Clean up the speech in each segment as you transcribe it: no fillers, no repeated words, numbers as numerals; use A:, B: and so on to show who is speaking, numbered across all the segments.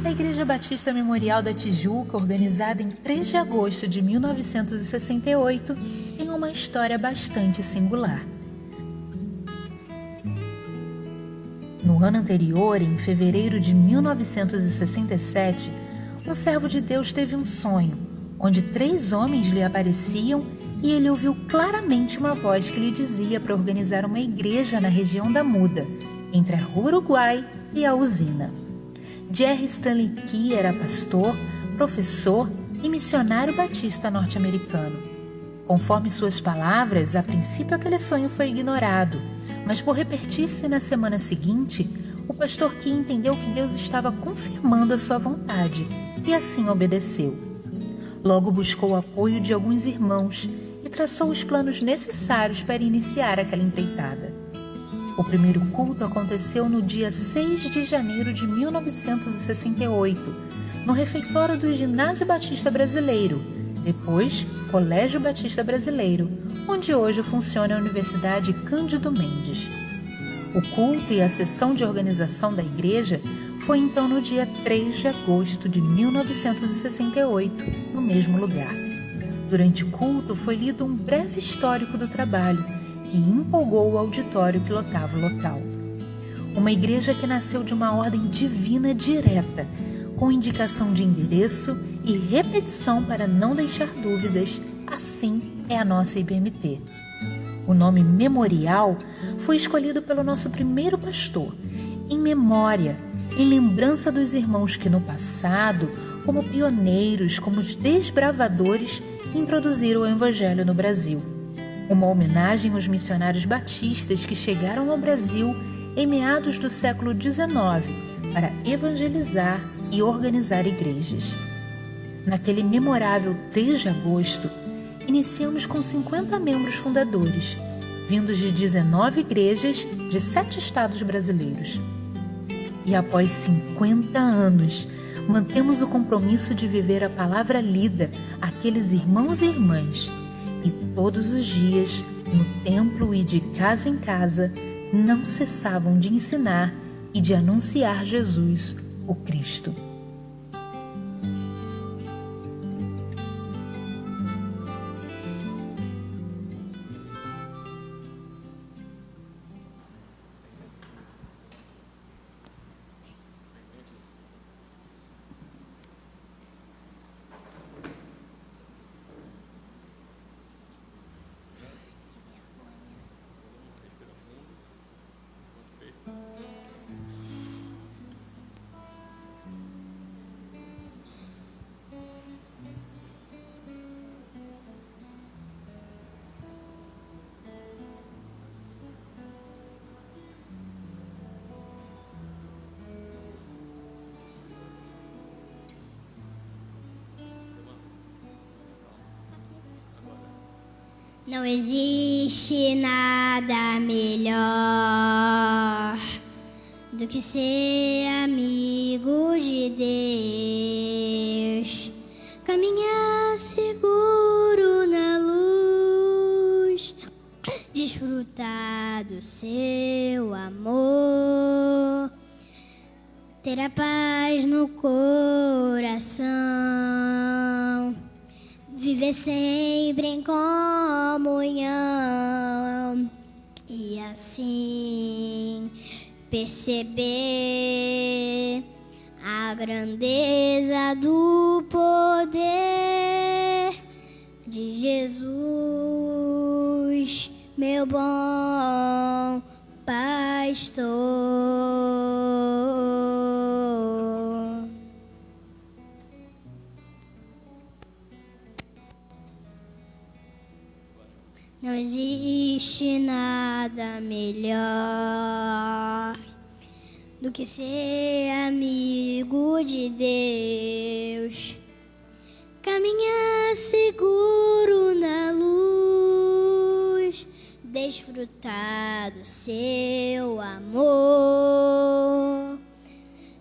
A: A Igreja Batista Memorial da Tijuca, organizada em 3 de agosto de 1968, tem uma história bastante singular. No ano anterior, em fevereiro de 1967, um servo de Deus teve um sonho, onde 3 homens lhe apareciam e ele ouviu claramente uma voz que lhe dizia para organizar uma igreja na região da Muda, entre a Rua Uruguai e a usina. Jerry Stanley Key era pastor, professor e missionário batista norte-americano. Conforme suas palavras, a princípio aquele sonho foi ignorado, mas por repetir-se na semana seguinte, o pastor Key entendeu que Deus estava confirmando a sua vontade e assim obedeceu. Logo buscou o apoio de alguns irmãos e traçou os planos necessários para iniciar aquela empreitada. O primeiro culto aconteceu no dia 6 de janeiro de 1968, no refeitório do Ginásio Batista Brasileiro, depois Colégio Batista Brasileiro, onde hoje funciona a Universidade Cândido Mendes. O culto e a sessão de organização da igreja foi então no dia 3 de agosto de 1968, no mesmo lugar. Durante o culto foi lido um breve histórico do trabalho, que empolgou o auditório que lotava o local. Uma igreja que nasceu de uma ordem divina direta, com indicação de endereço e repetição para não deixar dúvidas, assim é a nossa IBMT. O nome Memorial foi escolhido pelo nosso primeiro pastor, em memória, em lembrança dos irmãos que no passado, como pioneiros, como os desbravadores, introduziram o Evangelho no Brasil. Uma homenagem aos missionários batistas que chegaram ao Brasil em meados do século XIX para evangelizar e organizar igrejas. Naquele memorável 3 de agosto, iniciamos com 50 membros fundadores, vindos de 19 igrejas de 7 estados brasileiros. E após 50 anos, mantemos o compromisso de viver a palavra lida àqueles irmãos e irmãs, e todos os dias, no templo e de casa em casa, não cessavam de ensinar e de anunciar Jesus, o Cristo.
B: Não existe nada melhor do que ser amigo de Deus, caminhar seguro na luz, desfrutar do seu amor, ter a paz no coração, viver sempre em comunhão e assim perceber a grandeza do poder de Jesus, meu bom pastor. Não existe nada melhor do que ser amigo de Deus, caminhar seguro na luz, desfrutar do seu amor,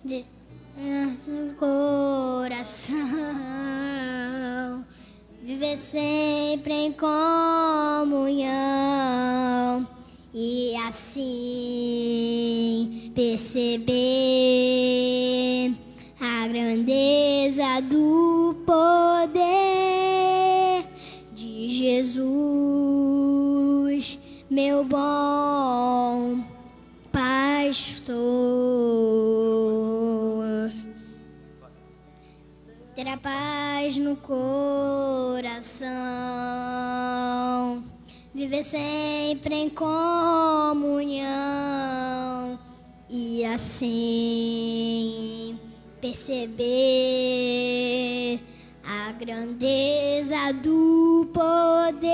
B: de nosso coração, viver sempre em comunhão e assim perceber a grandeza do poder de Jesus, meu bom pastor. Ter a paz no coração, viver sempre em comunhão e assim perceber a grandeza do poder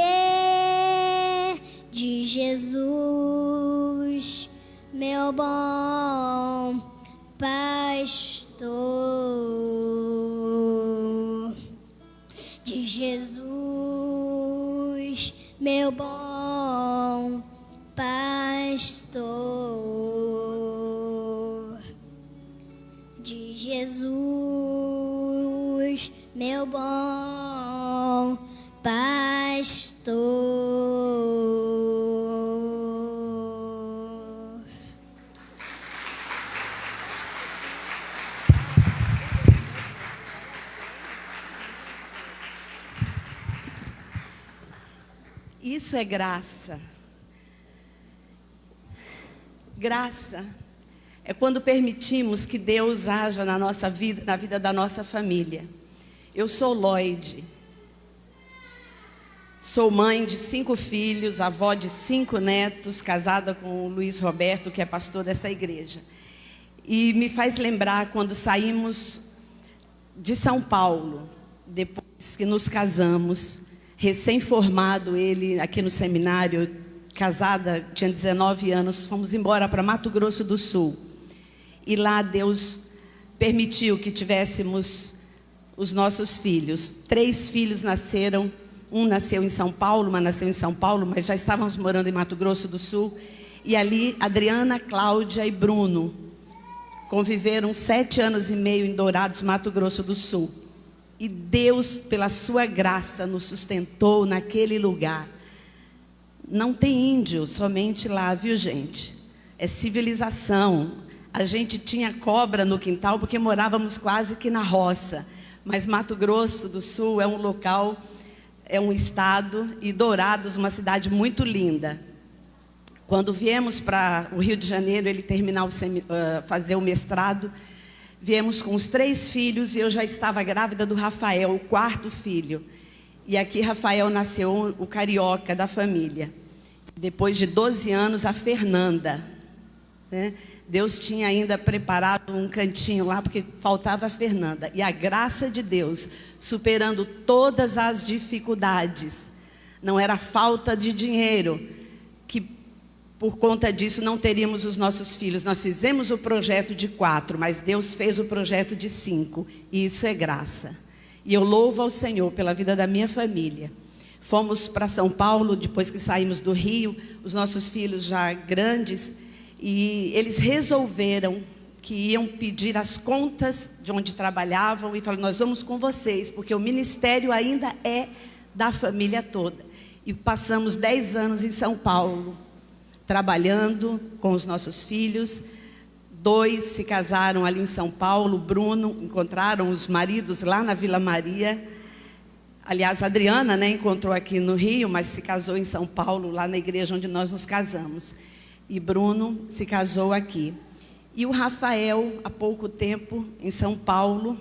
B: de Jesus, meu bom pastor. De Jesus, meu bom pastor. De Jesus, meu bom pastor.
C: Isso é graça. Graça é quando permitimos que Deus haja na nossa vida, na vida da nossa família. Eu sou Lloyd, sou mãe de 5 filhos, avó de 5 netos, casada com o Luiz Roberto, que é pastor dessa igreja. E me faz lembrar quando saímos de São Paulo, depois que nos casamos, recém-formado ele aqui no seminário, casada, tinha 19 anos, fomos embora para Mato Grosso do Sul. E lá Deus permitiu que tivéssemos os nossos filhos. 3 filhos nasceram, um nasceu em São Paulo, uma nasceu em São Paulo, mas já estávamos morando em Mato Grosso do Sul. E ali, Adriana, Cláudia e Bruno conviveram 7 anos e meio em Dourados, Mato Grosso do Sul. E Deus, pela sua graça, nos sustentou naquele lugar. Não tem índio somente lá, viu, gente? É civilização. A gente tinha cobra no quintal porque morávamos quase que na roça. Mas Mato Grosso do Sul é um local, é um estado, e Dourados, uma cidade muito linda. Quando viemos para o Rio de Janeiro, ele terminar fazer o mestrado, viemos com os 3 filhos e eu já estava grávida do Rafael, o 4º filho. E aqui Rafael nasceu, o carioca da família. Depois de 12 anos, a Fernanda, né? Deus tinha ainda preparado um cantinho lá, porque faltava a Fernanda. E a graça de Deus, superando todas as dificuldades. Não era falta de dinheiro, que por conta disso não teríamos os nossos filhos. Nós fizemos o projeto de 4, mas Deus fez o projeto de 5. E isso é graça. E eu louvo ao Senhor pela vida da minha família. Fomos para São Paulo, depois que saímos do Rio, os nossos filhos já grandes, e eles resolveram que iam pedir as contas de onde trabalhavam e falaram: nós vamos com vocês, porque o ministério ainda é da família toda. E passamos 10 anos em São Paulo, trabalhando com os nossos filhos. 2 se casaram ali em São Paulo. Bruno, encontraram os maridos lá na Vila Maria. Aliás, a Adriana, né, encontrou aqui no Rio, mas se casou em São Paulo, lá na igreja onde nós nos casamos. E Bruno se casou aqui. E o Rafael, há pouco tempo, em São Paulo.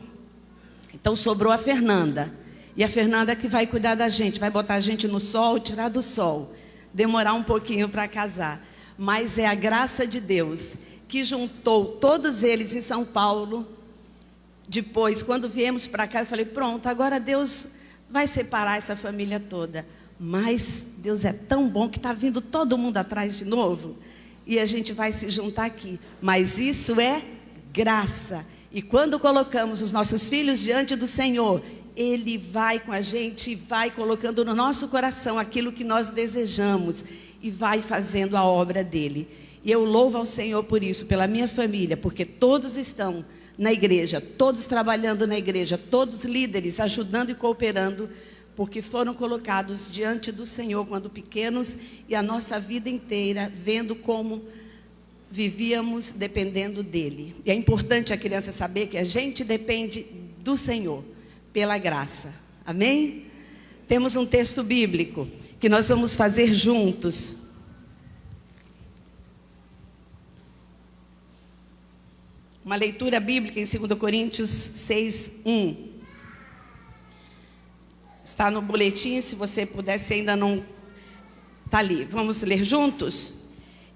C: Então sobrou a Fernanda. E a Fernanda é que vai cuidar da gente, vai botar a gente no sol, tirar do sol. Demorar um pouquinho para casar. Mas é a graça de Deus que juntou todos eles em São Paulo. Depois, quando viemos para cá, eu falei: pronto, agora Deus vai separar essa família toda. Mas Deus é tão bom que está vindo todo mundo atrás de novo. E a gente vai se juntar aqui. Mas isso é graça. E quando colocamos os nossos filhos diante do Senhor, Ele vai com a gente e vai colocando no nosso coração aquilo que nós desejamos. E vai fazendo a obra dEle. E eu louvo ao Senhor por isso, pela minha família, porque todos estão na igreja, todos trabalhando na igreja, todos líderes, ajudando e cooperando porque foram colocados diante do Senhor quando pequenos e a nossa vida inteira vendo como vivíamos dependendo dele. E é importante a criança saber que a gente depende do Senhor pela graça. Amém? Temos um texto bíblico que nós vamos fazer juntos. Uma leitura bíblica em 2 Coríntios 6:1. Está no boletim, se você puder, se ainda não está ali. Vamos ler juntos?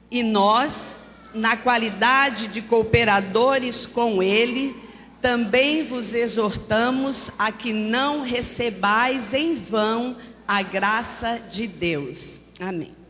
C: E nós, na qualidade de cooperadores com ele, também vos exortamos a que não recebais em vão a graça de Deus. Amém.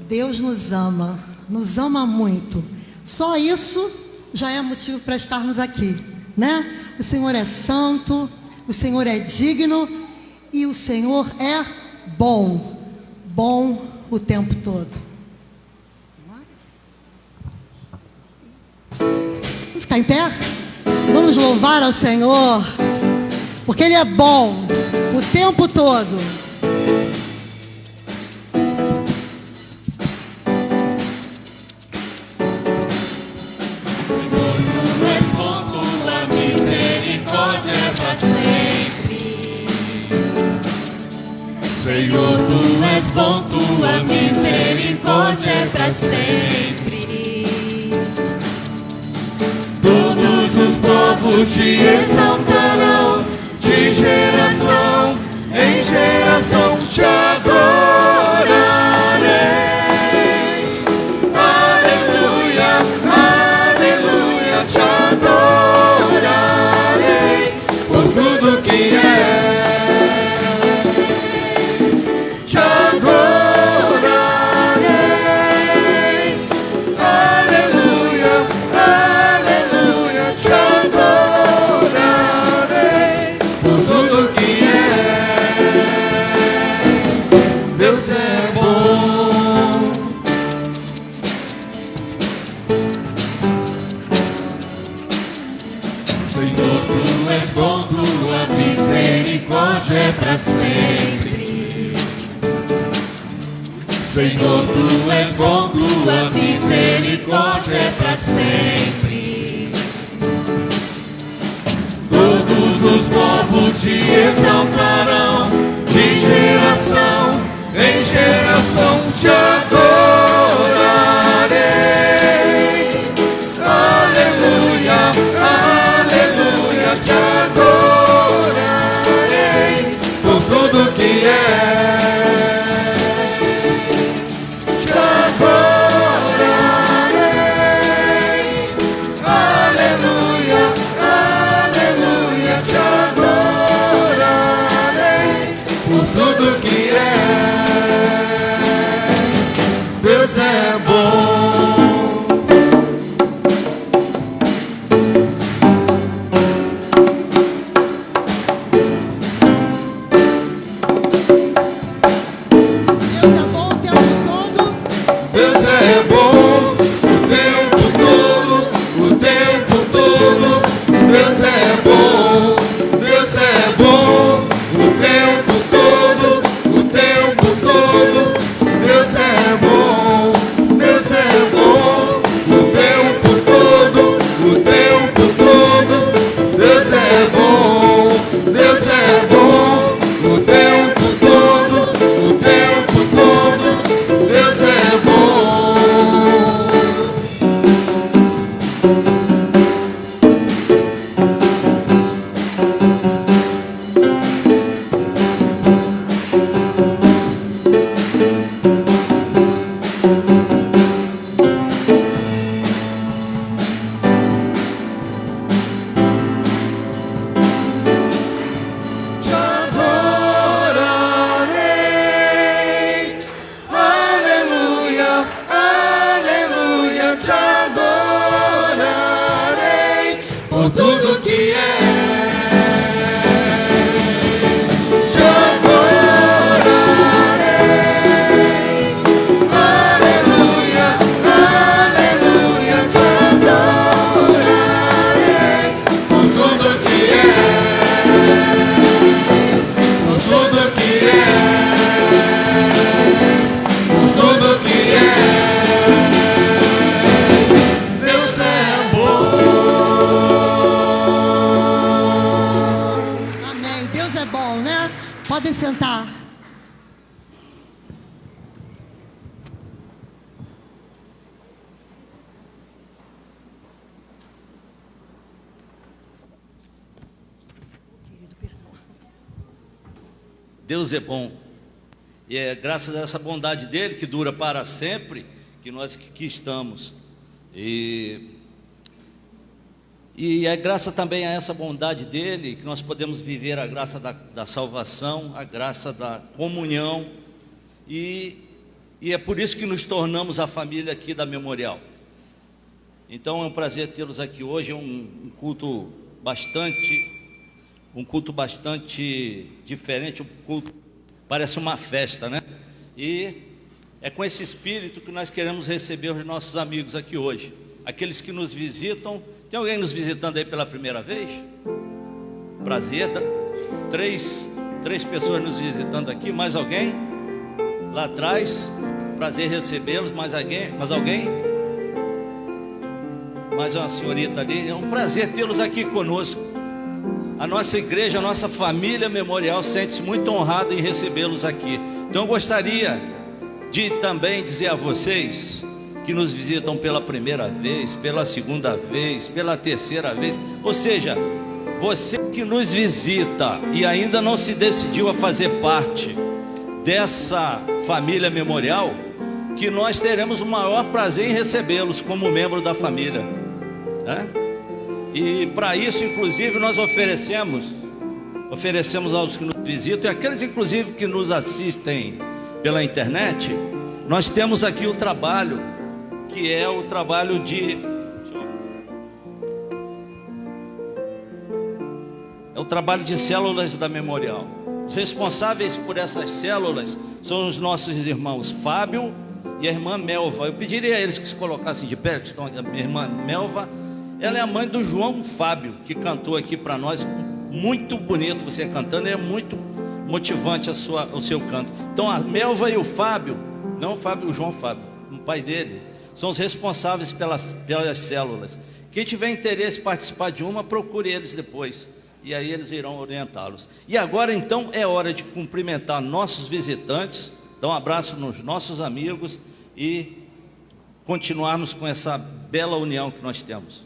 D: Deus nos ama muito. Só isso já é motivo para estarmos aqui, né? O Senhor é santo, o Senhor é digno e o Senhor é bom, bom o tempo todo. Vamos ficar em pé? Vamos louvar ao Senhor, porque Ele é bom o tempo todo.
E: Senhor, Tu és bom, Tua misericórdia é para sempre. Todos os povos te exaltarão, de geração em geração te adorarei. Aleluia, aleluia, te adorarei por tudo que é. É para sempre. Senhor, Tu és bom, Tua misericórdia é para sempre. Todos os povos te exaltarão, de geração em geração te adorarei. Aleluia, aleluia, te adorarei por tudo que é. Te adorarei. Aleluia, aleluia, te adorarei por tudo que é. Deus é bom.
D: Podem sentar.
F: Deus é bom. E é graças a essa bondade dele, que dura para sempre, que nós aqui estamos. E é graça também a essa bondade dele, que nós podemos viver a graça da salvação, a graça da comunhão. E E é por isso que nos tornamos a família aqui da Memorial. Então é um prazer tê-los aqui hoje. É um culto bastante diferente. Um culto parece uma festa, né? E é com esse espírito que nós queremos receber os nossos amigos aqui hoje, aqueles que nos visitam. Tem alguém nos visitando aí pela primeira vez? Prazer. Três pessoas nos visitando aqui. Mais alguém? Lá atrás. Prazer recebê-los. Mais alguém? Mais uma senhorita ali. É um prazer tê-los aqui conosco. A nossa igreja, a nossa família Memorial sente-se muito honrada em recebê-los aqui. Então eu gostaria de também dizer a vocês que nos visitam pela primeira vez, pela segunda vez, pela terceira vez, ou seja, você que nos visita e ainda não se decidiu a fazer parte dessa família Memorial, que nós teremos o maior prazer em recebê-los como membro da família, né? E para isso, inclusive, nós oferecemos aos que nos visitam, e aqueles, inclusive, que nos assistem pela internet, nós temos aqui o trabalho, que é o trabalho de células da Memorial. Os responsáveis por essas células são os nossos irmãos Fábio e a irmã Melva. Eu pediria a eles que se colocassem de pé, que estão aqui. A minha irmã Melva, ela é a mãe do João Fábio, que cantou aqui para nós. Muito bonito você cantando, é muito motivante o seu canto. Então a Melva e o Fábio, não o Fábio, o João Fábio, o pai dele, são os responsáveis pelas células. Quem tiver interesse em participar de uma, procure eles depois, e aí eles irão orientá-los. E agora então é hora de cumprimentar nossos visitantes, dar um abraço nos nossos amigos e continuarmos com essa bela união que nós temos.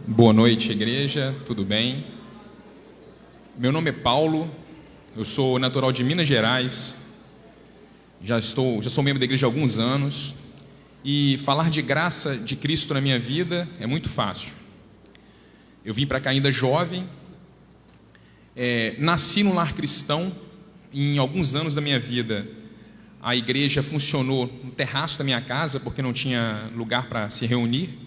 G: Boa noite, igreja, tudo bem? Meu nome é Paulo, eu sou natural de Minas Gerais, já sou membro da igreja há alguns anos, e falar de graça de Cristo na minha vida é muito fácil. Eu vim para cá ainda jovem, nasci num lar cristão, e em alguns anos da minha vida a igreja funcionou no terraço da minha casa, porque não tinha lugar para se reunir.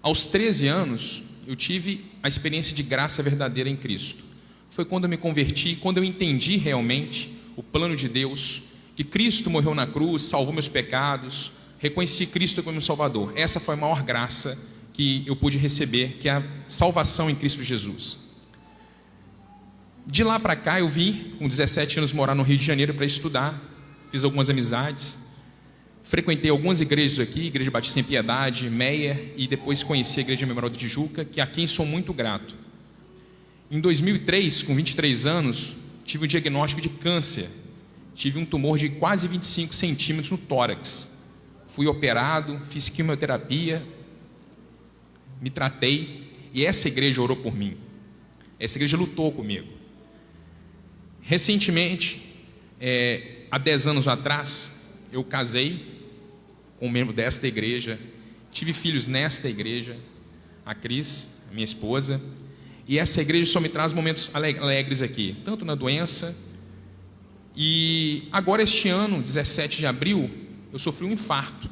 G: Aos 13 anos, eu tive a experiência de graça verdadeira em Cristo. Foi quando eu me converti, quando eu entendi realmente o plano de Deus, que Cristo morreu na cruz, salvou meus pecados, reconheci Cristo como meu Salvador. Essa foi a maior graça que eu pude receber, que é a salvação em Cristo Jesus. De lá para cá, eu vim, com 17 anos, morar no Rio de Janeiro para estudar, fiz algumas amizades. Frequentei algumas igrejas aqui, Igreja Batista em Piedade, Meia, e depois conheci a Igreja Memorial de Tijuca, a quem sou muito grato. Em 2003, com 23 anos, tive um diagnóstico de câncer. Tive um tumor de quase 25 centímetros no tórax. Fui operado, fiz quimioterapia, me tratei, e essa igreja orou por mim. Essa igreja lutou comigo. Recentemente, há 10 anos atrás, eu casei com um membro desta igreja, tive filhos nesta igreja, a Cris, a minha esposa, e essa igreja só me traz momentos alegres aqui, tanto na doença, e agora este ano, 17 de abril, eu sofri um infarto,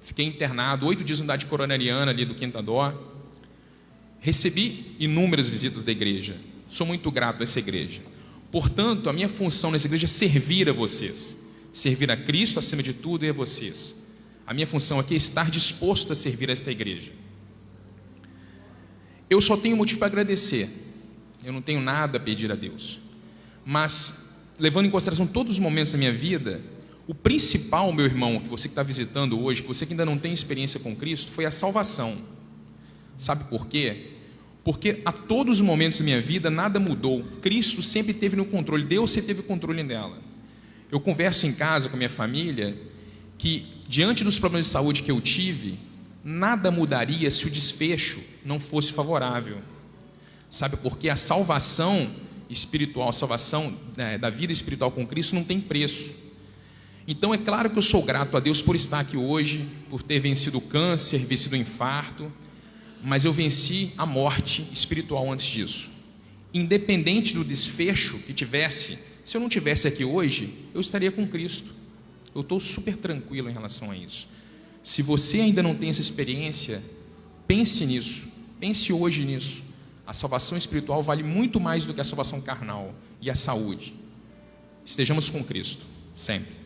G: fiquei internado, 8 dias na unidade coronariana ali do Quinta Dó, recebi inúmeras visitas da igreja, Sou muito grato a essa igreja. Portanto, a minha função nessa igreja é servir a vocês. Servir a Cristo acima de tudo e a vocês. A minha função aqui é estar disposto a servir a esta igreja. Eu só tenho motivo para agradecer. Eu não tenho nada a pedir a Deus. Mas, levando em consideração todos os momentos da minha vida, o principal, meu irmão, que você que está visitando hoje, que você que ainda não tem experiência com Cristo, foi a salvação. Sabe por quê? Porque a todos os momentos da minha vida nada mudou. Cristo sempre esteve no controle, Deus sempre teve o controle dela. Eu converso em casa com a minha família que, diante dos problemas de saúde que eu tive, nada mudaria se o desfecho não fosse favorável. Sabe por quê? A salvação espiritual, a salvação da vida espiritual com Cristo não tem preço. Então é claro que eu sou grato a Deus por estar aqui hoje, por ter vencido o câncer, vencido o infarto, mas eu venci a morte espiritual antes disso. Independente do desfecho que tivesse, se eu não tivesse aqui hoje, eu estaria com Cristo. Eu estou super tranquilo em relação a isso. Se você ainda não tem essa experiência, pense nisso, pense hoje nisso. A salvação espiritual vale muito mais do que a salvação carnal e a saúde. Estejamos com Cristo, sempre.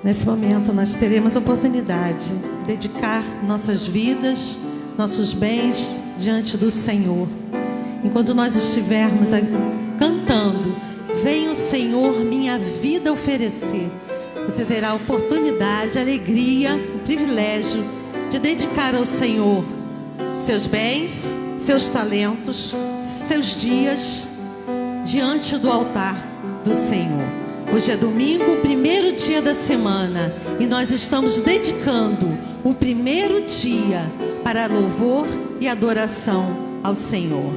D: Nesse momento nós teremos a oportunidade de dedicar nossas vidas, nossos bens diante do Senhor. Enquanto nós estivermos cantando, vem o Senhor minha vida oferecer, você terá a oportunidade, a alegria, o privilégio de dedicar ao Senhor seus bens, seus talentos, seus dias diante do altar do Senhor. Hoje é domingo, o primeiro dia da semana, e nós estamos dedicando o primeiro dia para louvor e adoração ao Senhor.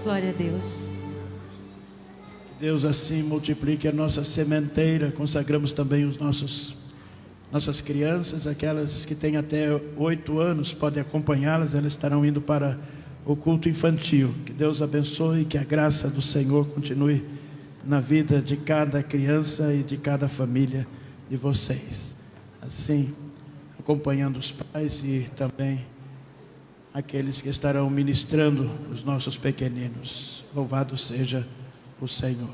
D: Glória a Deus.
H: Deus assim multiplique a nossa sementeira. Consagramos também os nossas crianças, aquelas que têm até 8 anos, podem acompanhá-las, elas estarão indo para o culto infantil. Que Deus abençoe e que a graça do Senhor continue na vida de cada criança e de cada família de vocês. Assim, acompanhando os pais e também aqueles que estarão ministrando os nossos pequeninos. Louvado seja o Senhor.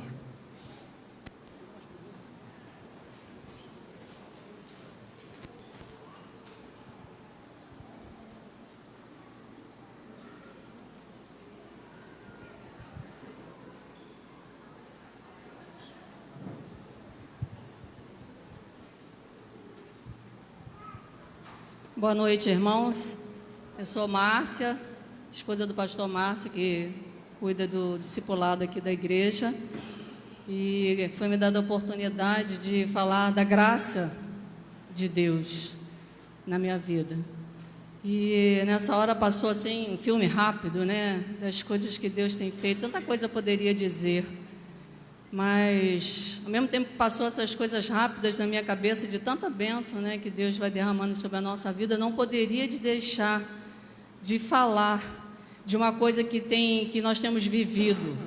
I: Boa noite, irmãos. Eu sou Márcia, esposa do pastor Márcio, que cuida do discipulado aqui da igreja. E foi me dada a oportunidade de falar da graça de Deus na minha vida. E nessa hora passou assim um filme rápido, né? Das coisas que Deus tem feito. Tanta coisa eu poderia dizer. Mas, ao mesmo tempo que passou essas coisas rápidas na minha cabeça, de tanta bênção, né, que Deus vai derramando sobre a nossa vida, não poderia de deixar de falar de uma coisa que nós temos vivido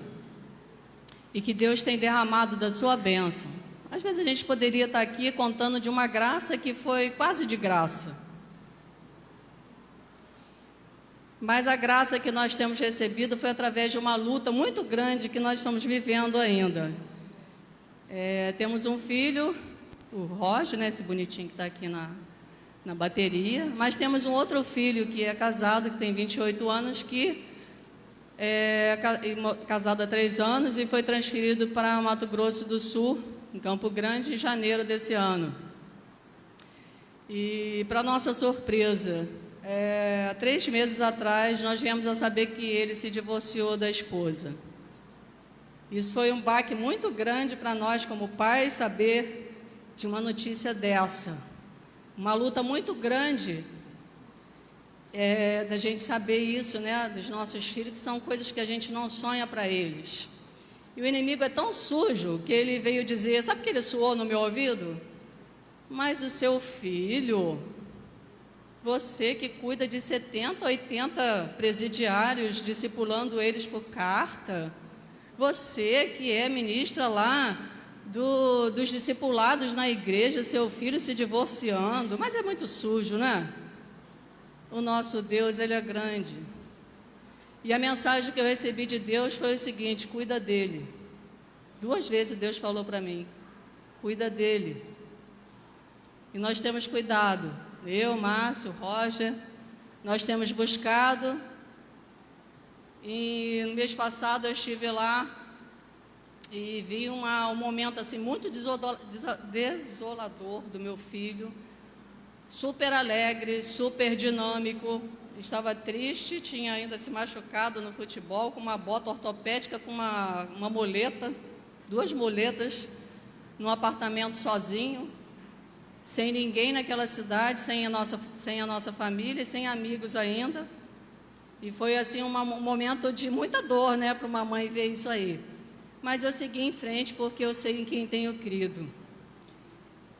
I: e que Deus tem derramado da sua bênção. Às vezes a gente poderia estar aqui contando de uma graça que foi quase de graça. Mas a graça que nós temos recebido foi através de uma luta muito grande que nós estamos vivendo ainda. Temos um filho, o Roger, né, esse bonitinho que está aqui na bateria, mas temos um outro filho que é casado, que tem 28 anos, que é casado há 3 anos e foi transferido para Mato Grosso do Sul, em Campo Grande, em janeiro desse ano. E, para nossa surpresa, há 3 meses atrás, nós viemos a saber que ele se divorciou da esposa. Isso foi um baque muito grande para nós, como pais, saber de uma notícia dessa. Uma luta muito grande da gente saber isso, né, dos nossos filhos, que são coisas que a gente não sonha para eles. E o inimigo é tão sujo que ele veio dizer, sabe o que ele soou no meu ouvido? Mas o seu filho, você que cuida de 70, 80 presidiários, discipulando eles por carta, você que é ministra lá dos discipulados na igreja, seu filho se divorciando, mas é muito sujo, né? O nosso Deus, Ele é grande. E a mensagem que eu recebi de Deus foi o seguinte: cuida dele. 2 vezes Deus falou para mim, cuida dele. E nós temos cuidado, eu, Márcio, Roger, nós temos buscado. E no mês passado eu estive lá e vi um momento assim muito desolador do meu filho, super alegre, super dinâmico. Estava triste, tinha ainda se machucado no futebol, com uma bota ortopédica, com uma muleta, 2 muletas, num apartamento sozinho, sem ninguém naquela cidade, sem a nossa família e sem amigos ainda. E foi assim um momento de muita dor, né, para uma mãe ver isso aí. Mas eu segui em frente porque eu sei em quem tenho crido.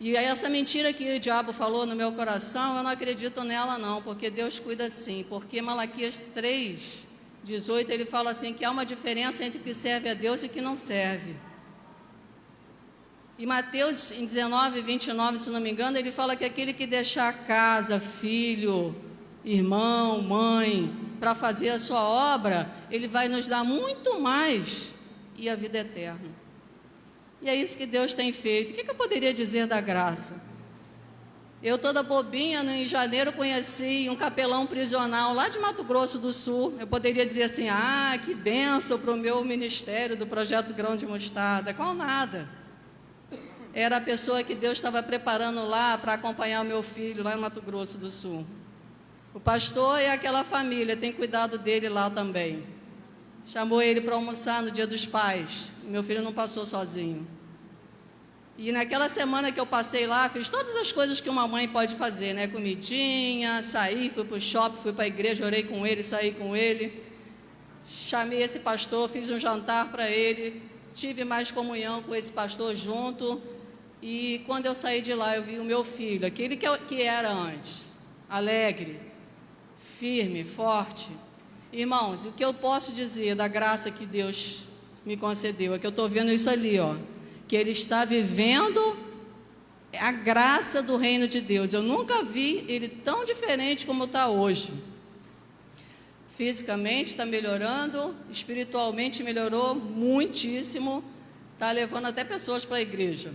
I: E essa mentira que o diabo falou no meu coração, eu não acredito nela não, porque Deus cuida sim. Porque Malaquias 3:18, ele fala assim, que há uma diferença entre o que serve a Deus e o que não serve. E Mateus, em 19:29, se não me engano, ele fala que aquele que deixar casa, filho, irmão, mãe, para fazer a sua obra, ele vai nos dar muito mais e a vida eterna. E é isso que Deus tem feito. O que eu poderia dizer da graça? Eu, toda bobinha, em janeiro conheci um capelão prisional lá de Mato Grosso do Sul. Eu poderia dizer assim, que bênção para o meu ministério do Projeto Grão de Mostarda. Qual nada. Era a pessoa que Deus estava preparando lá para acompanhar o meu filho lá em Mato Grosso do Sul. O pastor e aquela família tem cuidado dele lá também. Chamou ele para almoçar no Dia dos Pais. Meu filho não passou sozinho. E naquela semana que eu passei lá, fiz todas as coisas que uma mãe pode fazer, né? Comidinha, saí, fui para o shopping, fui para a igreja, orei com ele, saí com ele. Chamei esse pastor, fiz um jantar para ele, tive mais comunhão com esse pastor junto. E quando eu saí de lá, eu vi o meu filho, aquele que era antes, alegre, firme, forte. Irmãos, o que eu posso dizer da graça que Deus me concedeu é que eu estou vendo isso ali, ó, que ele está vivendo a graça do reino de Deus. Eu nunca vi ele tão diferente como está hoje. Fisicamente está melhorando, espiritualmente melhorou muitíssimo, está levando até pessoas para a igreja.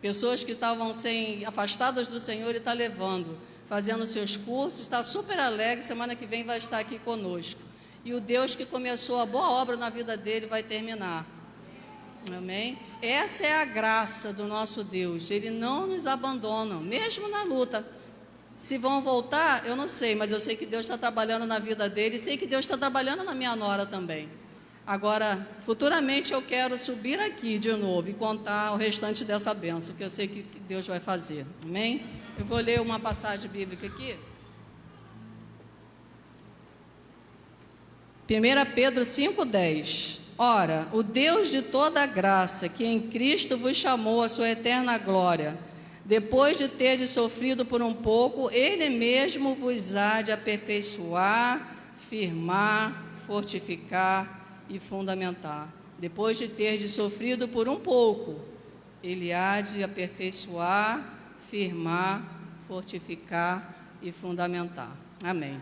I: Pessoas que estavam afastadas do Senhor, ele está levando, fazendo seus cursos, está super alegre, semana que vem vai estar aqui conosco. E o Deus que começou a boa obra na vida dele vai terminar. Amém? Essa é a graça do nosso Deus, Ele não nos abandona, mesmo na luta. Se vão voltar, eu não sei, mas eu sei que Deus está trabalhando na vida dele, e sei que Deus está trabalhando na minha nora também. Agora, futuramente eu quero subir aqui de novo e contar o restante dessa bênção, que eu sei que Deus vai fazer. Amém? Eu vou ler uma passagem bíblica aqui. 1 Pedro 5,10. Ora, o Deus de toda a graça, que em Cristo vos chamou à sua eterna glória, Depois de ter sofrido por um pouco, Ele mesmo vos há de aperfeiçoar, firmar, fortificar e fundamentar. Depois de ter sofrido por um pouco, Ele há de aperfeiçoar, firmar, fortificar e fundamentar. Amém.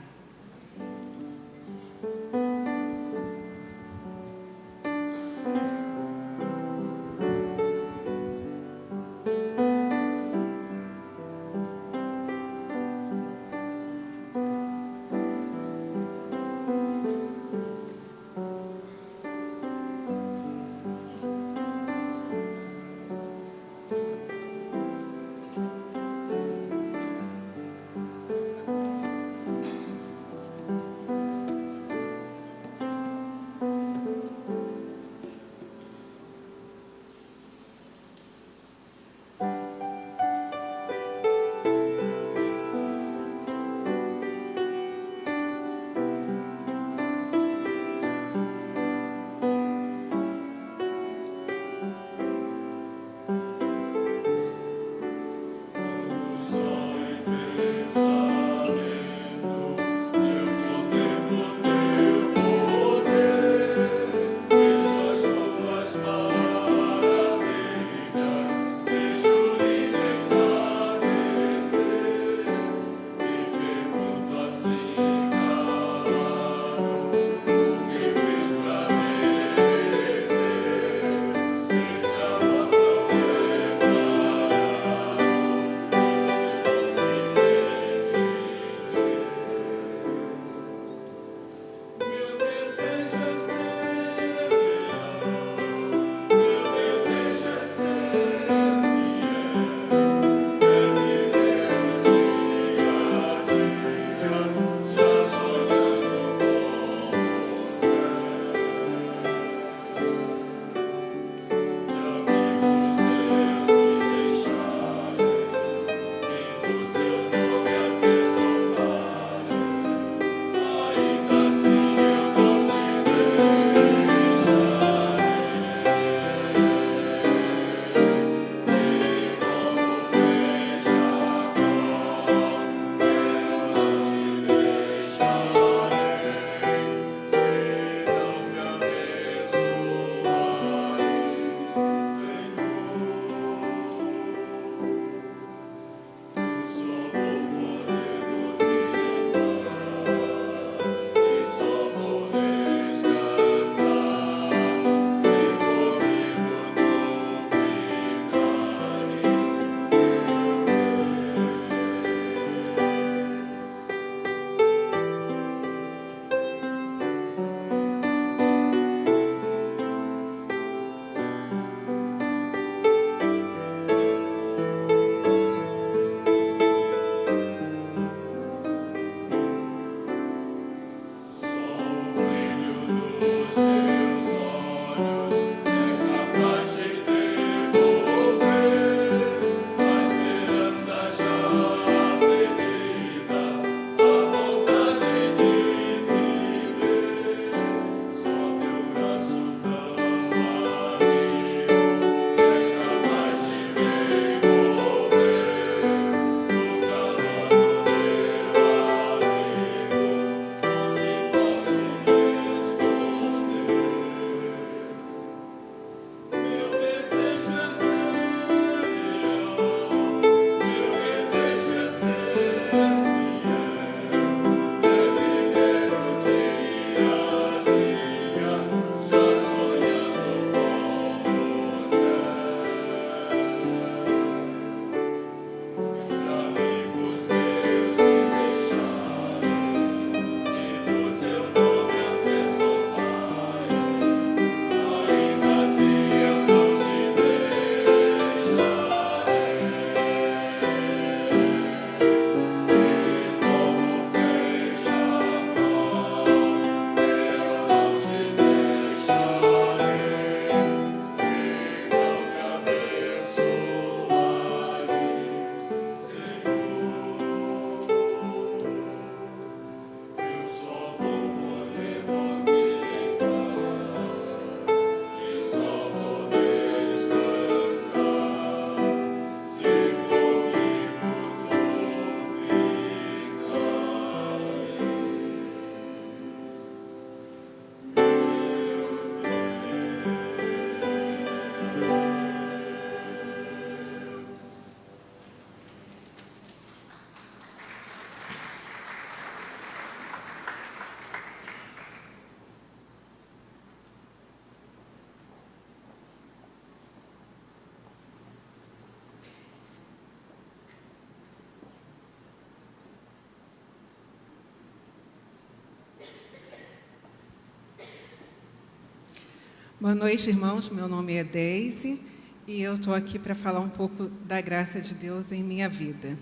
J: Boa noite, irmãos. Meu nome é Deise e eu estou aqui para falar um pouco da graça de Deus em minha vida.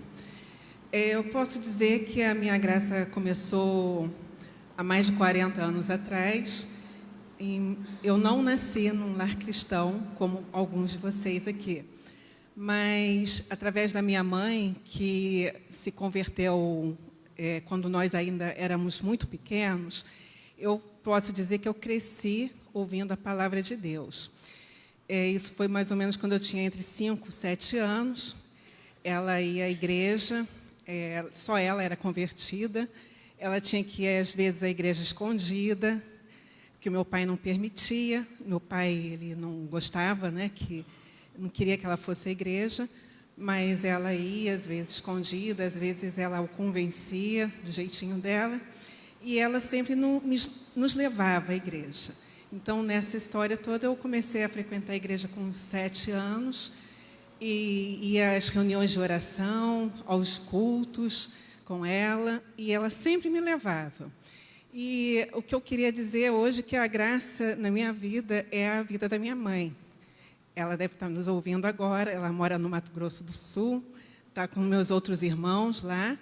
J: Eu posso dizer que a minha graça começou há mais de 40 anos atrás. Eu não nasci num lar cristão, como alguns de vocês aqui, mas através da minha mãe, que se converteu quando nós ainda éramos muito pequenos, eu posso dizer que eu cresci ouvindo a palavra de Deus. Isso foi mais ou menos quando eu tinha entre 5 e 7 anos. Ela ia à igreja, só ela era convertida. Ela tinha que ir, às vezes, à igreja escondida, que o meu pai não permitia. Meu pai, ele não gostava, né, não queria que ela fosse à igreja, mas ela ia, às vezes, escondida, às vezes ela o convencia do jeitinho dela, e ela sempre nos levava à igreja. Então, nessa história toda, eu comecei a frequentar a igreja com 7 anos, e ia às reuniões de oração, aos cultos com ela, e ela sempre me levava. E o que eu queria dizer hoje é que a graça na minha vida é a vida da minha mãe. Ela deve estar nos ouvindo agora, ela mora no Mato Grosso do Sul, está com meus outros irmãos lá,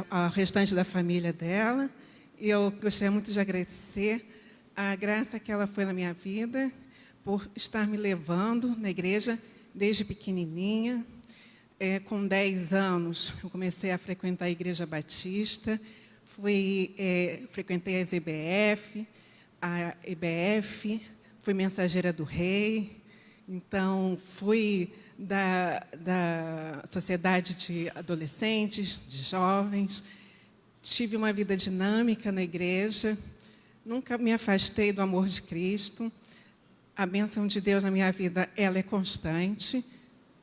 J: o restante da família dela, e eu gostaria muito de agradecer a graça que ela foi na minha vida, por estar me levando na igreja desde pequenininha. Com 10 anos, eu comecei a frequentar a Igreja Batista, frequentei as a EBF, fui mensageira do Rei, então fui da Sociedade de Adolescentes, de Jovens, tive uma vida dinâmica na igreja, nunca me afastei do amor de Cristo. A bênção de Deus na minha vida, ela é constante,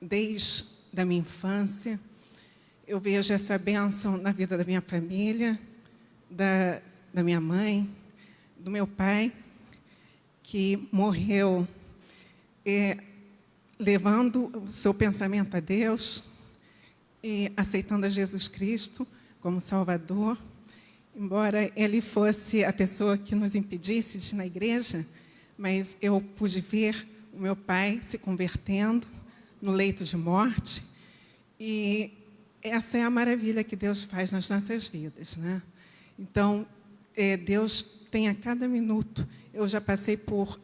J: desde a minha infância. Eu vejo essa bênção na vida da minha família, da minha mãe, do meu pai, que morreu levando o seu pensamento a Deus e aceitando a Jesus Cristo como Salvador. Embora ele fosse a pessoa que nos impedisse de ir na igreja, mas eu pude ver o meu pai se convertendo no leito de morte, e essa é a maravilha que Deus faz nas nossas vidas, né? Então, Deus tem a cada minuto. Eu já passei por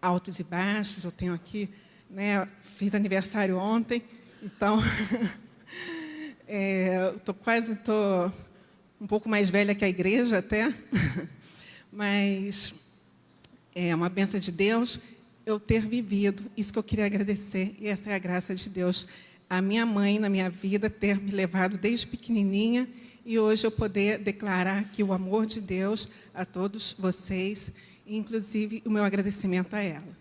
J: altos e baixos, eu tenho aqui, né, fiz aniversário ontem, então, estou um pouco mais velha que a igreja até, mas é uma bênção de Deus eu ter vivido isso que eu queria agradecer, e essa é a graça de Deus. A minha mãe, na minha vida, ter me levado desde pequenininha, e hoje eu poder declarar aqui o amor de Deus a todos vocês, inclusive o meu agradecimento a ela.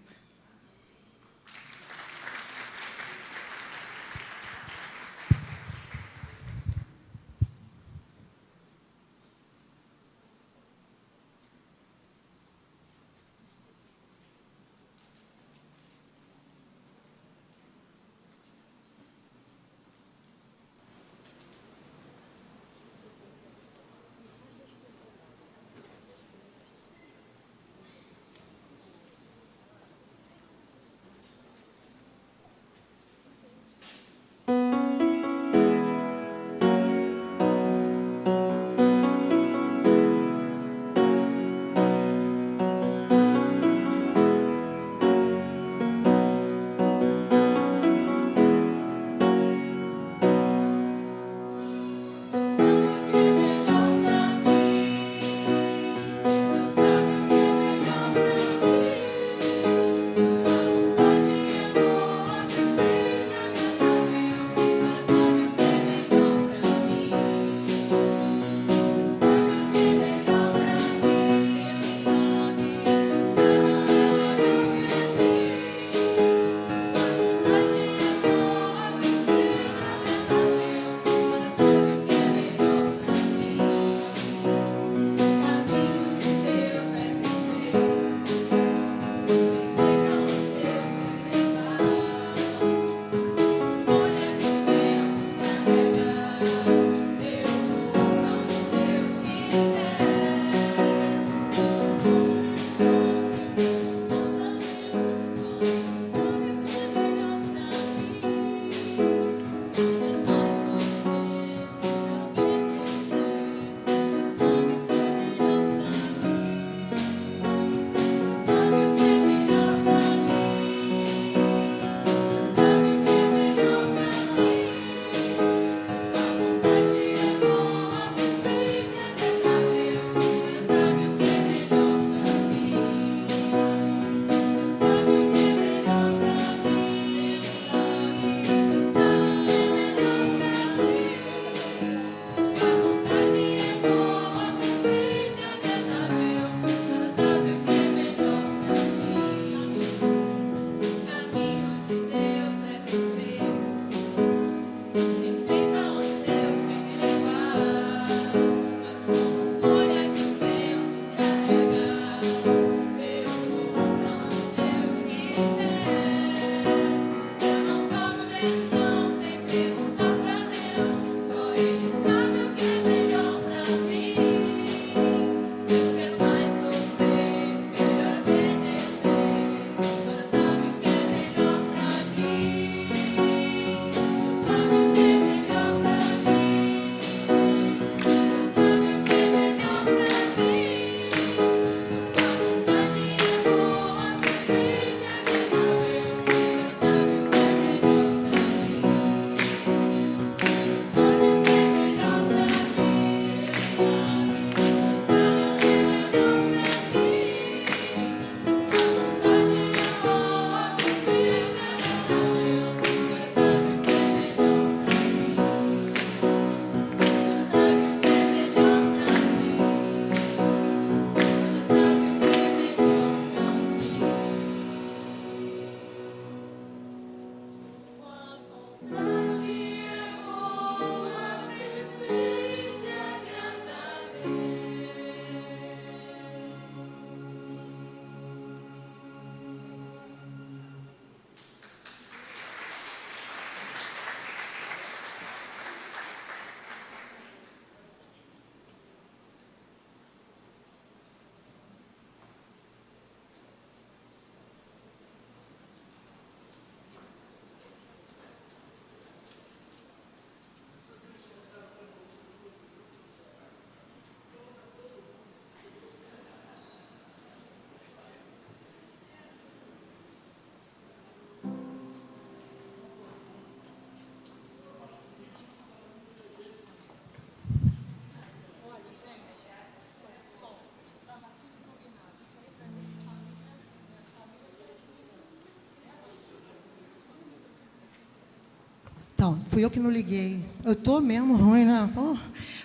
D: Então, fui eu que não liguei. Eu estou mesmo ruim, né? Pô,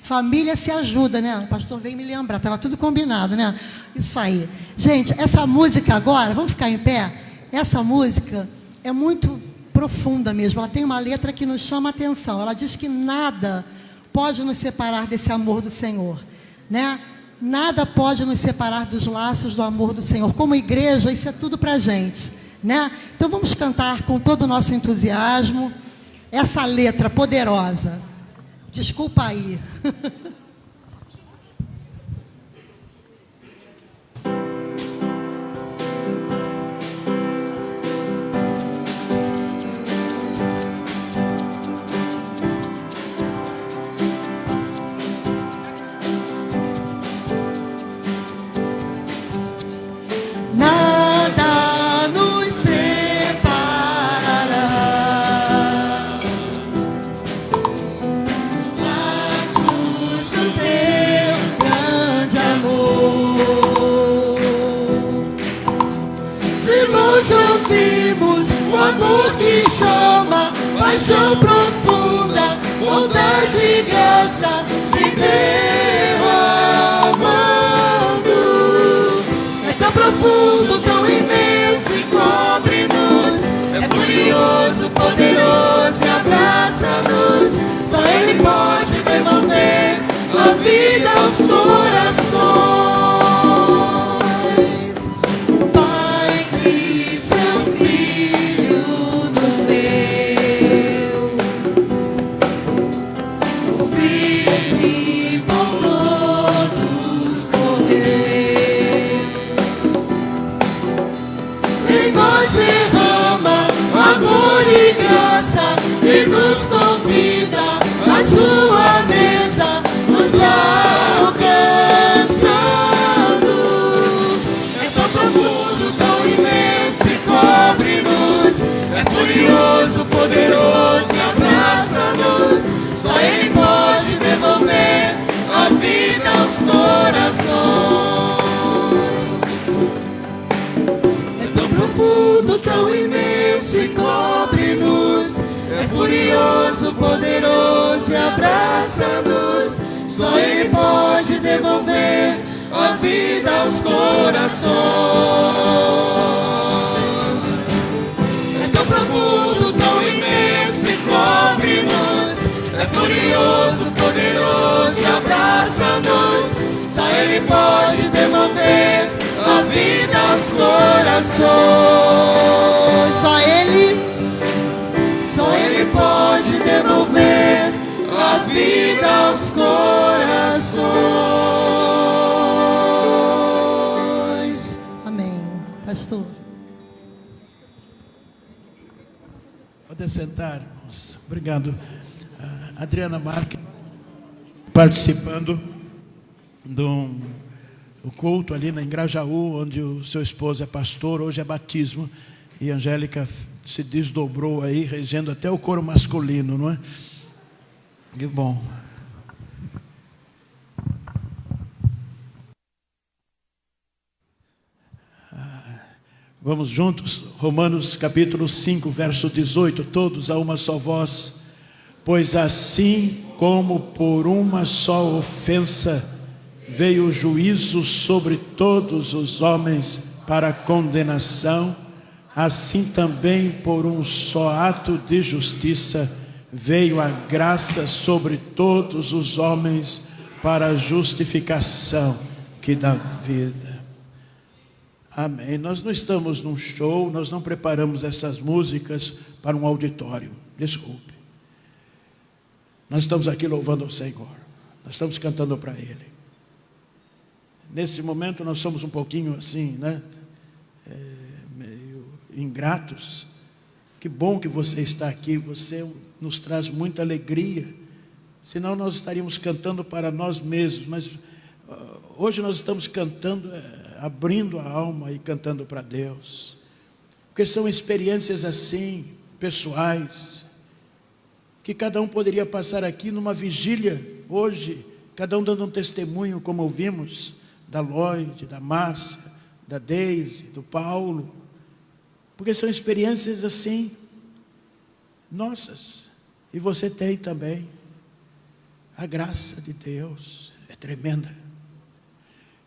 D: família se ajuda, né? O pastor veio me lembrar, estava tudo combinado, né? Isso aí. Gente, essa música agora, vamos ficar em pé? Essa música é muito profunda mesmo. Ela tem uma letra que nos chama a atenção. Ela diz que nada pode nos separar desse amor do Senhor, né? Nada pode nos separar dos laços do amor do Senhor. Como igreja, isso é tudo para a gente, né? Então vamos cantar com todo o nosso entusiasmo essa letra poderosa. Desculpa aí.
E: Nada nos separará dos laços do teu grande amor. De longe ouvimos o amor que chama, paixão profunda, vontade e graça se derramando. É tão profundo, tão imenso e cobre-nos. É furioso, poderoso e abraça-nos. Só Ele pode devolver a vida aos corações. O Pai que seu Filho nos deu, o Filho que por todos morreu, em nós derrama amor e graça e nos convida à sua mesa, nos alcançando. É tão profundo, tão imenso e cobre-nos. É furioso, poderoso e abraça-nos. Só Ele pode devolver a vida aos corações. É tão profundo, tão imenso e cobre-nos. É furioso, poderoso e abraça-nos. Só Ele pode devolver a vida aos corações. É tão profundo, tão imenso e cobre-nos. É furioso, poderoso e abraça-nos. Só Ele pode devolver a vida aos corações.
H: Pode sentar, irmãos. Obrigado. Adriana Marques, participando do culto ali em Grajaú, onde o seu esposo é pastor, hoje é batismo. E a Angélica se desdobrou aí, regendo até o coro masculino, não é? Que bom. Vamos juntos, Romanos capítulo 5, verso 18, todos a uma só voz. Pois assim como por uma só ofensa veio o juízo sobre todos os homens para condenação, assim também por um só ato de justiça veio a graça sobre todos os homens para a justificação que dá vida. Amém. Nós não estamos num show, nós não preparamos essas músicas para um auditório. Desculpe. Nós estamos aqui louvando ao Senhor. Nós estamos cantando para Ele. Nesse momento nós somos um pouquinho assim, né? Meio ingratos. Que bom que você está aqui. Você nos traz muita alegria. Senão nós estaríamos cantando para nós mesmos. Mas hoje nós estamos cantando, abrindo a alma e cantando para Deus. Porque são experiências assim, pessoais, que cada um poderia passar aqui numa vigília, hoje, cada um dando um testemunho, como ouvimos, da Lloyd, da Márcia, da Deise, do Paulo, porque são experiências assim, nossas, e você tem também. A graça de Deus é tremenda.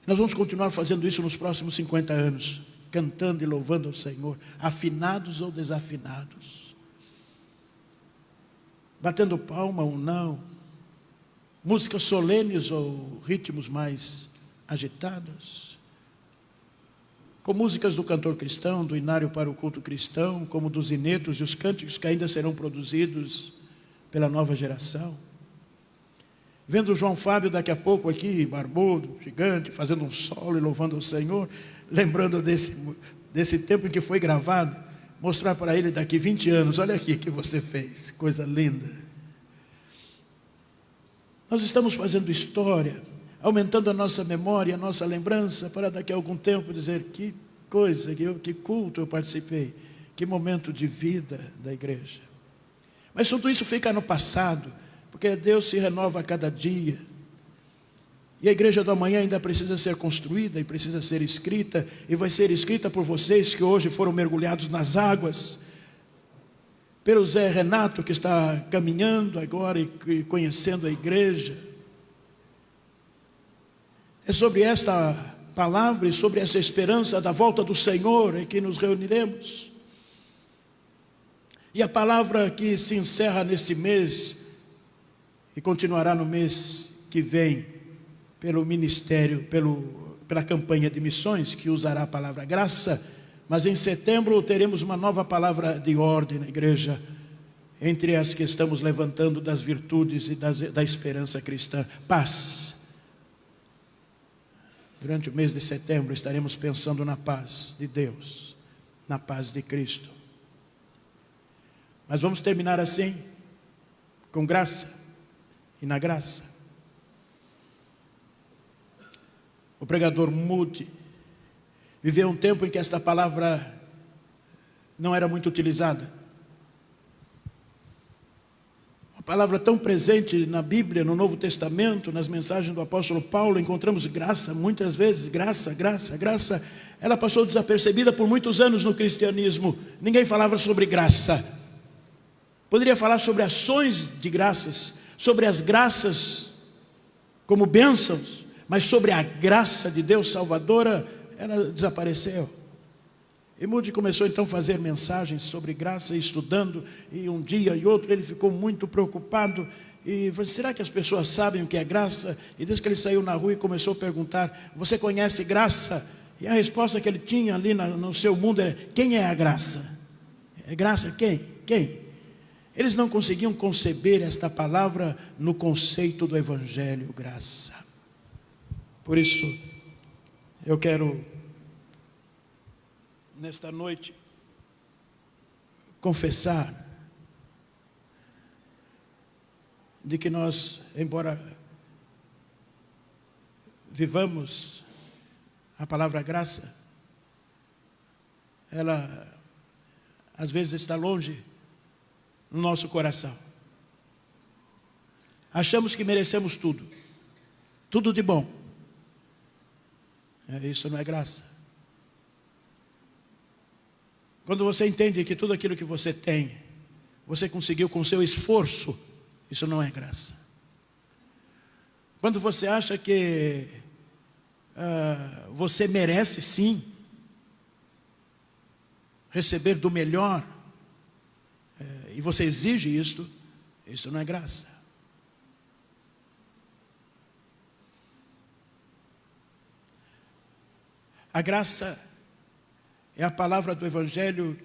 H: Nós vamos continuar fazendo isso nos próximos 50 anos, cantando e louvando ao Senhor, afinados ou desafinados, batendo palma ou não, músicas solenes ou ritmos mais agitados, com músicas do cantor cristão, do inário para o culto cristão, como dos hinetos e os cânticos que ainda serão produzidos pela nova geração. Vendo o João Fábio daqui a pouco aqui, barbudo, gigante, fazendo um solo e louvando ao Senhor, lembrando desse tempo em que foi gravado, mostrar para ele daqui 20 anos, olha aqui que você fez, coisa linda. Nós estamos fazendo história, aumentando a nossa memória, a nossa lembrança, para daqui a algum tempo dizer que coisa, que culto eu participei, que momento de vida da igreja. Mas tudo isso fica no passado, porque Deus se renova a cada dia. E a igreja do amanhã ainda precisa ser construída e precisa ser escrita, e vai ser escrita por vocês que hoje foram mergulhados nas águas, pelo Zé Renato que está caminhando agora e conhecendo a igreja. É sobre esta palavra e sobre essa esperança da volta do Senhor é que nos reuniremos. E a palavra que se encerra neste mês e continuará no mês que vem, pelo ministério, pela campanha de missões, que usará a palavra graça, mas em setembro teremos uma nova palavra de ordem na igreja, entre as que estamos levantando das virtudes e da esperança cristã: paz. Durante o mês de setembro estaremos pensando na paz de Deus, na paz de Cristo. Mas vamos terminar assim, com graça. E na graça, o pregador Moody viveu um tempo em que esta palavra não era muito utilizada. Uma palavra tão presente na Bíblia, no Novo Testamento, nas mensagens do apóstolo Paulo, encontramos graça, muitas vezes, graça, graça, graça. Ela passou desapercebida por muitos anos no cristianismo. Ninguém falava sobre graça. Poderia falar sobre ações de graças, sobre as graças como bênçãos, mas sobre a graça de Deus salvadora, ela desapareceu. E Moody começou então a fazer mensagens sobre graça, estudando, e um dia e outro ele ficou muito preocupado, e falou: será que as pessoas sabem o que é graça? E desde que ele saiu na rua e começou a perguntar: você conhece graça? E a resposta que ele tinha ali no seu mundo era: quem é a graça? É graça quem? Quem? Eles não conseguiam conceber esta palavra no conceito do Evangelho, graça. Por isso, eu quero, nesta noite, confessar de que nós, embora vivamos a palavra graça, ela às vezes está longe no nosso coração. Achamos que merecemos tudo, tudo de bom. Isso não é graça. Quando você entende que tudo aquilo que você tem, você conseguiu com o seu esforço, isso não é graça. Quando você acha que você merece sim receber do melhor, e você exige isto, isso não é graça. A graça é a palavra do Evangelho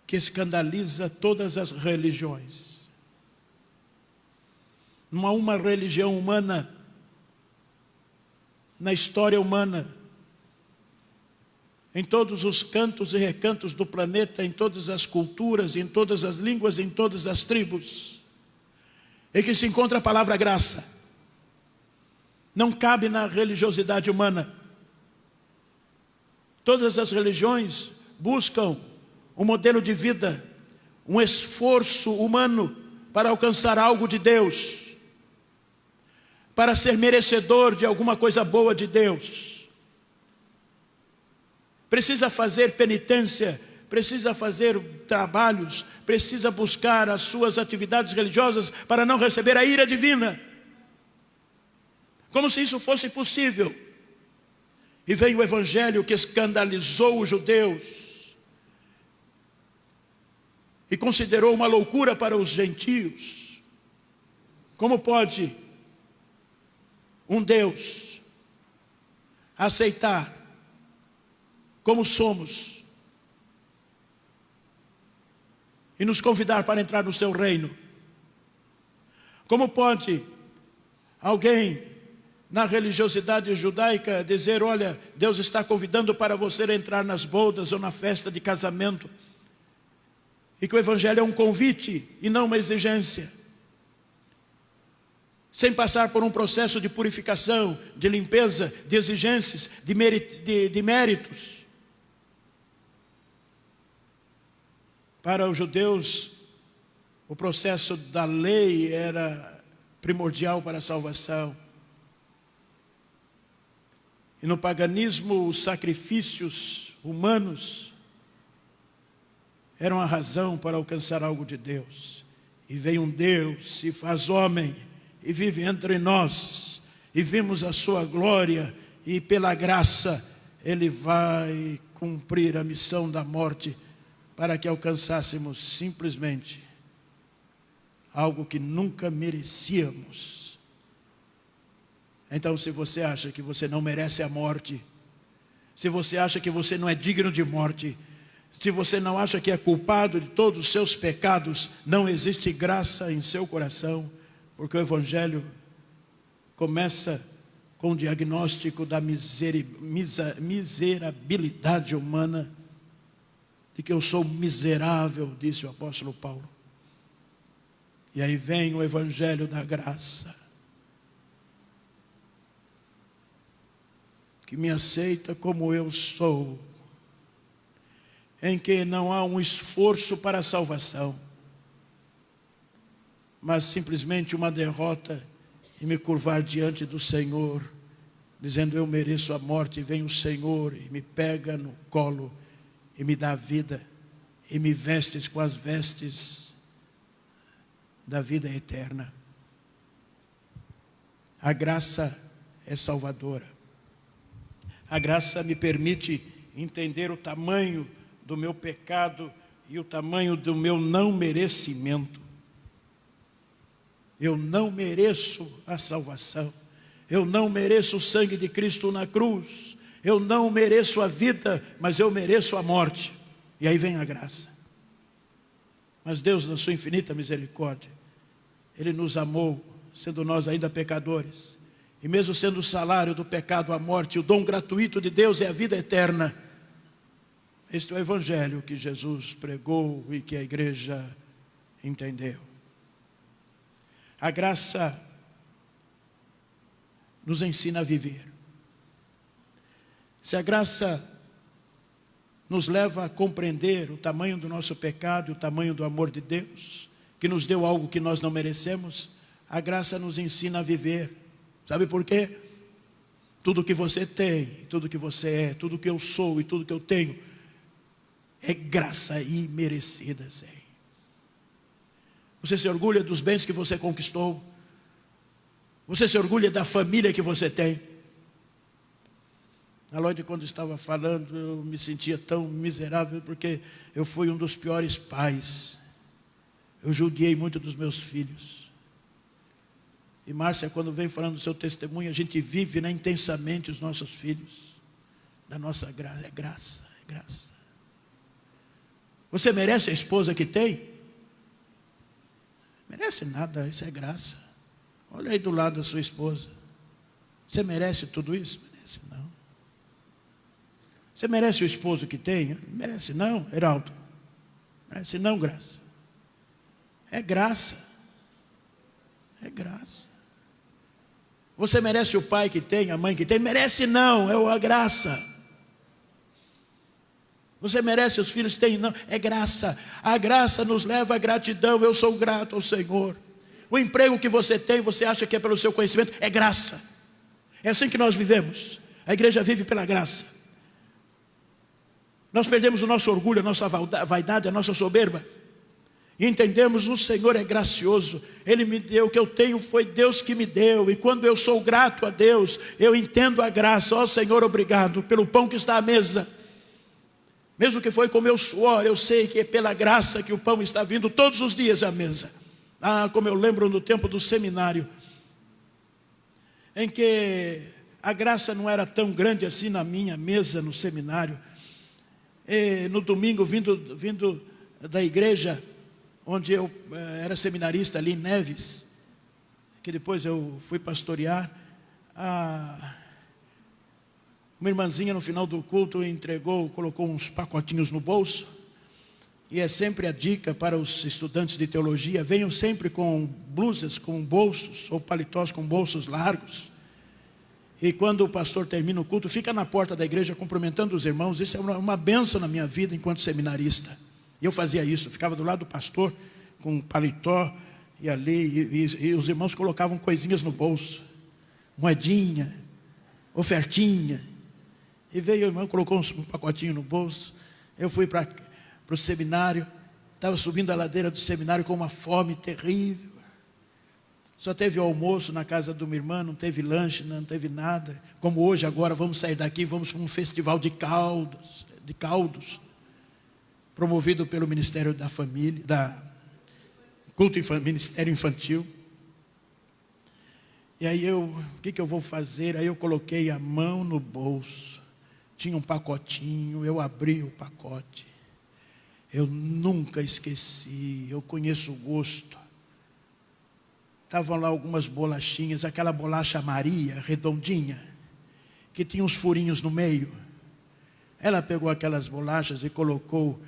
H: que escandaliza todas as religiões. Não há uma religião humana na história humana, em todos os cantos e recantos do planeta, em todas as culturas, em todas as línguas, em todas as tribos, em que se encontra a palavra graça. Não cabe na religiosidade humana. Todas as religiões buscam um modelo de vida, um esforço humano para alcançar algo de Deus, para ser merecedor de alguma coisa boa de Deus. Precisa fazer penitência, precisa fazer trabalhos, precisa buscar as suas atividades religiosas para não receber a ira divina. Como se isso fosse possível. E vem o Evangelho que escandalizou os judeus e considerou uma loucura para os gentios. Como pode um Deus aceitar como somos e nos convidar para entrar no seu reino? Como pode alguém na religiosidade judaica dizer: olha, Deus está convidando para você entrar nas bodas ou na festa de casamento, e que o Evangelho é um convite e não uma exigência, sem passar por um processo de purificação, de limpeza, de exigências, de méritos. Para os judeus, o processo da lei era primordial para a salvação. E no paganismo, os sacrifícios humanos eram a razão para alcançar algo de Deus. E vem um Deus, se faz homem, e vive entre nós, e vimos a sua glória, e pela graça Ele vai cumprir a missão da morte, para que alcançássemos simplesmente algo que nunca merecíamos. Então, se você acha que você não merece a morte, se você acha que você não é digno de morte, se você não acha que é culpado de todos os seus pecados, não existe graça em seu coração, porque o Evangelho começa com o diagnóstico da miserabilidade humana, de que eu sou miserável, disse o apóstolo Paulo. E aí vem o Evangelho da graça, que me aceita como eu sou, em que não há um esforço para a salvação, mas simplesmente uma derrota e me curvar diante do Senhor, dizendo: eu mereço a morte, e vem o Senhor e me pega no colo e me dá vida, e me vestes com as vestes da vida eterna. A graça é salvadora. A graça me permite entender o tamanho do meu pecado e o tamanho do meu não merecimento. Eu não mereço a salvação. Eu não mereço o sangue de Cristo na cruz. Eu não mereço a vida, mas eu mereço a morte. E aí vem a graça. Mas Deus, na sua infinita misericórdia, Ele nos amou, sendo nós ainda pecadores. E mesmo sendo o salário do pecado a morte, o dom gratuito de Deus é a vida eterna. Este é o Evangelho que Jesus pregou e que a igreja entendeu. A graça nos ensina a viver. Se a graça nos leva a compreender o tamanho do nosso pecado e o tamanho do amor de Deus, que nos deu algo que nós não merecemos, a graça nos ensina a viver. Sabe por quê? Tudo que você tem, tudo que você é, tudo que eu sou e tudo que eu tenho, é graça imerecida, Senhor. Você se orgulha dos bens que você conquistou? Você se orgulha da família que você tem? A Lloyd, quando estava falando, eu me sentia tão miserável, porque eu fui um dos piores pais. Eu judiei muito dos meus filhos. E Márcia, quando vem falando do seu testemunho, a gente vive, né, intensamente os nossos filhos. Da nossa graça, é graça, é graça. Você merece a esposa que tem? Merece nada, isso é graça. Olha aí do lado da sua esposa. Você merece tudo isso? Merece não. Você merece o esposo que tem? Merece não, Heraldo. Merece não, graça. É graça. É graça. Você merece o pai que tem, a mãe que tem? Merece não, é a graça. Você merece os filhos que tem? Não, é graça. A graça nos leva à gratidão. Eu sou grato ao Senhor. O emprego que você tem, você acha que é pelo seu conhecimento? É graça. É assim que nós vivemos. A igreja vive pela graça. Nós perdemos o nosso orgulho, a nossa vaidade, a nossa soberba. E entendemos, o Senhor é gracioso. Ele me deu, o que eu tenho foi Deus que me deu. E quando eu sou grato a Deus, eu entendo a graça. Ó Senhor, obrigado pelo pão que está à mesa. Mesmo que foi com meu suor, eu sei que é pela graça que o pão está vindo todos os dias à mesa. Ah, como eu lembro no tempo do seminário, em que a graça não era tão grande assim na minha mesa no seminário. E no domingo, vindo da igreja onde eu era seminarista ali em Neves, que depois eu fui pastorear, uma irmãzinha no final do culto colocou uns pacotinhos no bolso. E é sempre a dica para os estudantes de teologia: venham sempre com blusas com bolsos, ou paletós com bolsos largos. E quando o pastor termina o culto, fica na porta da igreja cumprimentando os irmãos. Isso é uma bênção na minha vida enquanto seminarista. E eu fazia isso, eu ficava do lado do pastor com um paletó e ali, e os irmãos colocavam coisinhas no bolso, moedinha, ofertinha. E veio o irmão, colocou um pacotinho no bolso. Eu fui para o seminário, estava subindo a ladeira do seminário com uma fome terrível. Só teve o almoço na casa de uma irmã, não teve lanche, não teve nada. Como hoje, agora, vamos sair daqui, vamos para um festival de caldos, promovido pelo Ministério da Família, Ministério Infantil. E aí o que eu vou fazer? Aí eu coloquei a mão no bolso, tinha um pacotinho, eu abri o pacote. Eu nunca esqueci, eu conheço o gosto. Estavam lá algumas bolachinhas, aquela bolacha Maria, redondinha, que tinha uns furinhos no meio. Ela pegou aquelas bolachas e colocou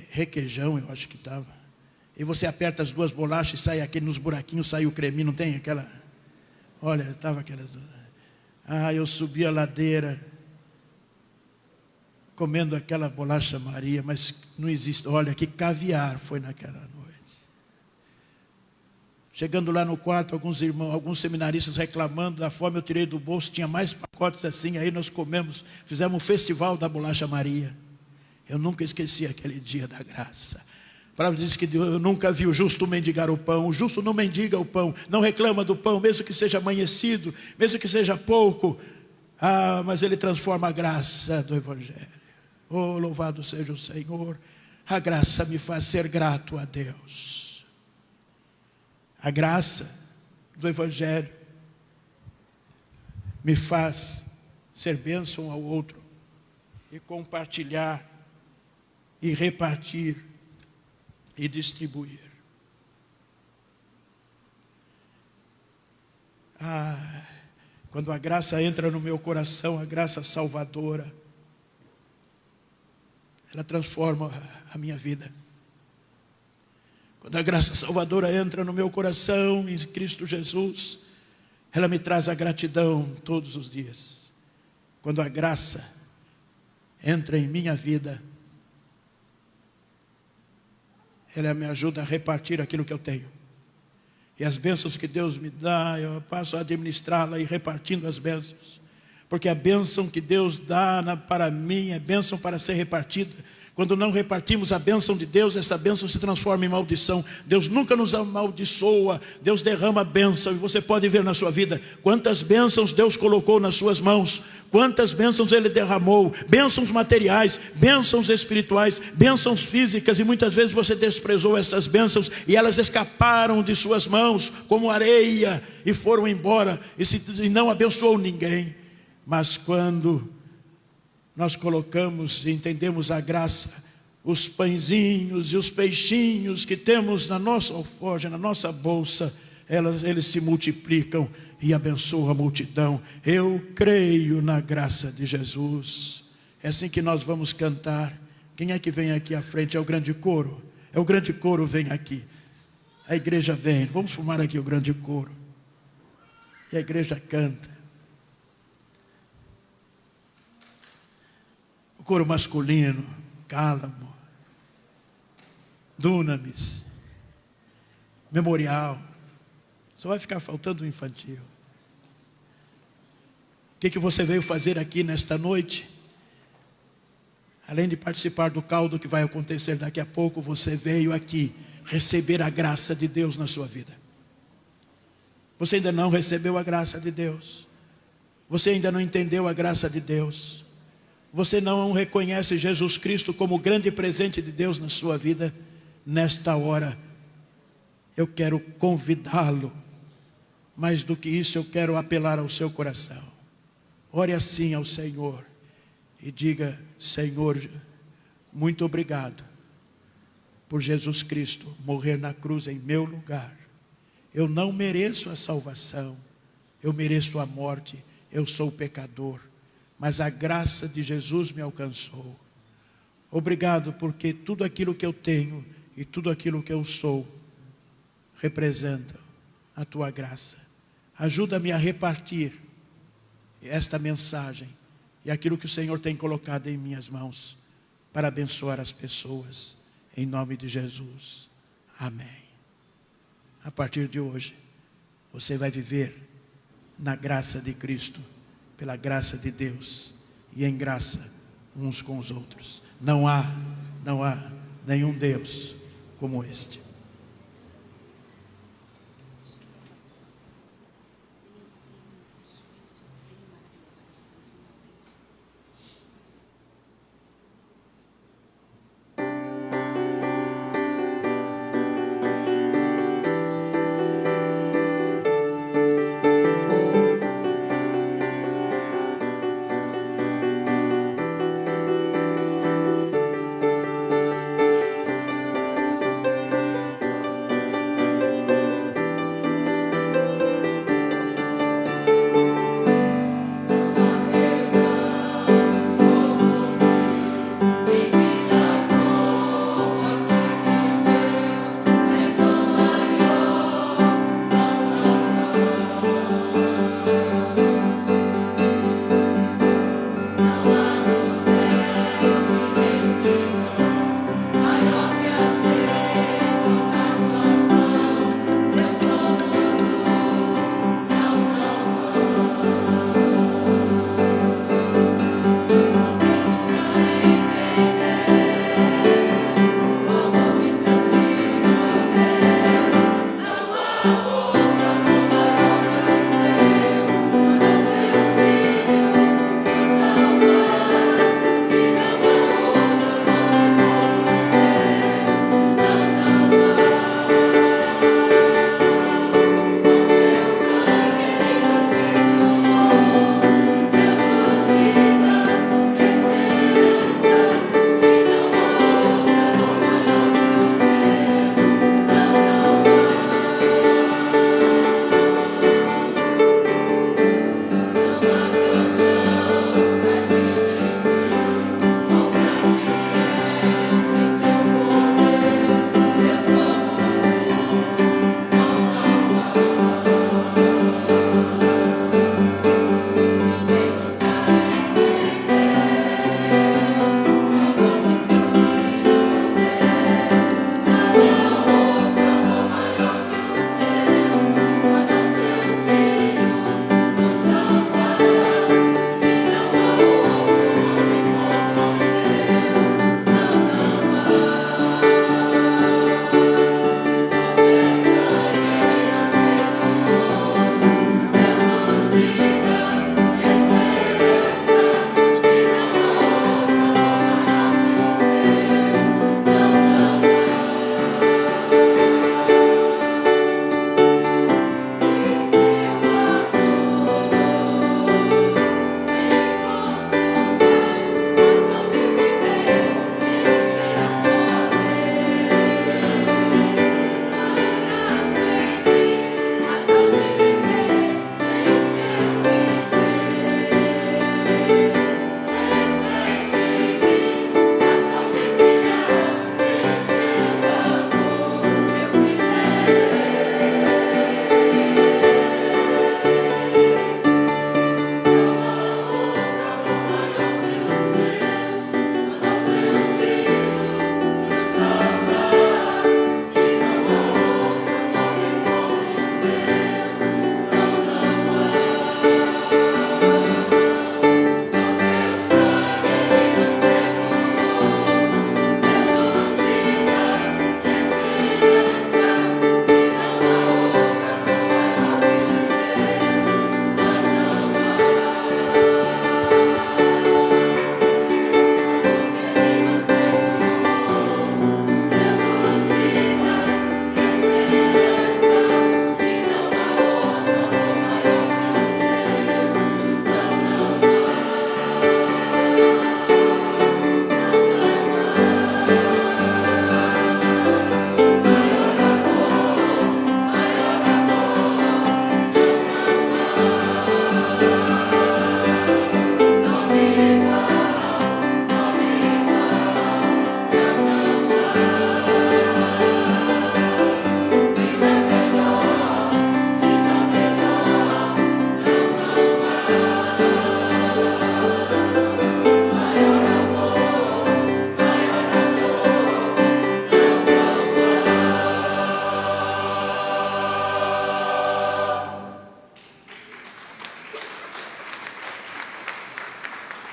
H: requeijão, eu acho que estava. E você aperta as duas bolachas e sai aqui nos buraquinhos, sai o creminho, não tem aquela... Olha, estava aquelas... eu subi a ladeira, comendo aquela bolacha Maria, mas não existe... Olha, que caviar foi naquela noite. Chegando lá no quarto, alguns seminaristas reclamando da fome, eu tirei do bolso, tinha mais pacotes assim, aí nós comemos, fizemos um festival da bolacha Maria. Eu nunca esqueci aquele dia da graça. A palavra diz que eu nunca vi o justo mendigar o pão. O justo não mendiga o pão, não reclama do pão, mesmo que seja amanhecido, mesmo que seja pouco. Mas ele transforma a graça do Evangelho. Oh, louvado seja o Senhor. A graça me faz ser grato a Deus. A graça do Evangelho me faz ser bênção ao outro e compartilhar e repartir e distribuir. Quando a graça entra no meu coração, a graça salvadora, ela transforma a minha vida. Quando a graça salvadora entra no meu coração em Cristo Jesus, ela me traz a gratidão todos os dias. Quando a graça entra em minha vida, ela me ajuda a repartir aquilo que eu tenho. E as bênçãos que Deus me dá, eu passo a administrá-la e repartindo as bênçãos. Porque a bênção que Deus dá para mim é bênção para ser repartida. Quando não repartimos a bênção de Deus, essa bênção se transforma em maldição. Deus nunca nos amaldiçoa, Deus derrama bênção. E você pode ver na sua vida quantas bênçãos Deus colocou nas suas mãos, quantas bênçãos Ele derramou, bênçãos materiais, bênçãos espirituais, bênçãos físicas. E muitas vezes você desprezou essas bênçãos e elas escaparam de suas mãos como areia e foram embora e não abençoou ninguém. Mas quando nós colocamos e entendemos a graça, os pãezinhos e os peixinhos que temos na nossa alforja, na nossa bolsa, eles se multiplicam e abençoam a multidão. Eu creio na graça de Jesus. É assim que nós vamos cantar. Quem é que vem aqui à frente? É o grande coro. É o grande coro, vem aqui. A igreja vem. Vamos formar aqui o grande coro. E a igreja canta. O coro masculino, Cálamo, Dunamis, Memorial. Só vai ficar faltando o infantil. O que você veio fazer aqui nesta noite? Além de participar do caldo que vai acontecer daqui a pouco, você veio aqui receber a graça de Deus na sua vida. Você ainda não recebeu a graça de Deus. Você ainda não entendeu a graça de Deus. Você não reconhece Jesus Cristo como o grande presente de Deus na sua vida. Nesta hora, eu quero convidá-lo. Mais do que isso, eu quero apelar ao seu coração. Ore assim ao Senhor e diga: Senhor, muito obrigado por Jesus Cristo morrer na cruz em meu lugar. Eu não mereço a salvação, eu mereço a morte, eu sou pecador. Mas a graça de Jesus me alcançou. Obrigado porque tudo aquilo que eu tenho e tudo aquilo que eu sou representa a tua graça. Ajuda-me a repartir esta mensagem e aquilo que o Senhor tem colocado em minhas mãos para abençoar as pessoas. Em nome de Jesus. Amém. A partir de hoje, você vai viver na graça de Cristo, pela graça de Deus e em graça uns com os outros. Não há nenhum Deus como este.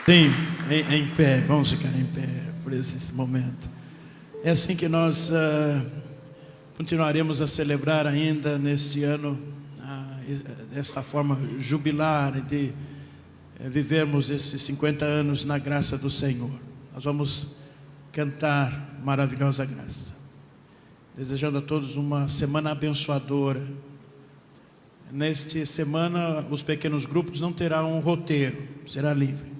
H: Sim, em pé, vamos ficar em pé por esse momento. É assim que nós continuaremos a celebrar ainda neste ano, desta forma jubilar, de vivermos esses 50 anos na graça do Senhor. Nós vamos cantar Maravilhosa Graça, desejando a todos uma semana abençoadora. Nesta semana, os pequenos grupos não terão um roteiro, será livre,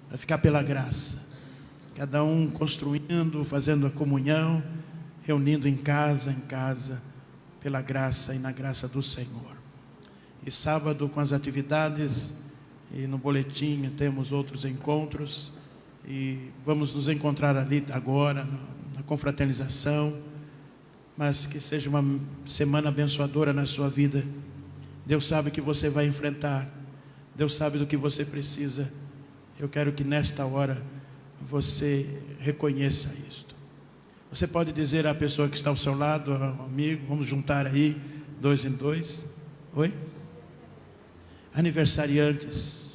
H: vai ficar pela graça. Cada um construindo, fazendo a comunhão, reunindo em casa, pela graça e na graça do Senhor. E sábado, com as atividades, e no boletim temos outros encontros, e vamos nos encontrar ali agora, na confraternização, mas que seja uma semana abençoadora na sua vida. Deus sabe o que você vai enfrentar, Deus sabe do que você precisa. Eu quero que nesta hora você reconheça isto. Você pode dizer à pessoa que está ao seu lado, ao amigo, vamos juntar aí, 2 em 2. Oi? Aniversariantes.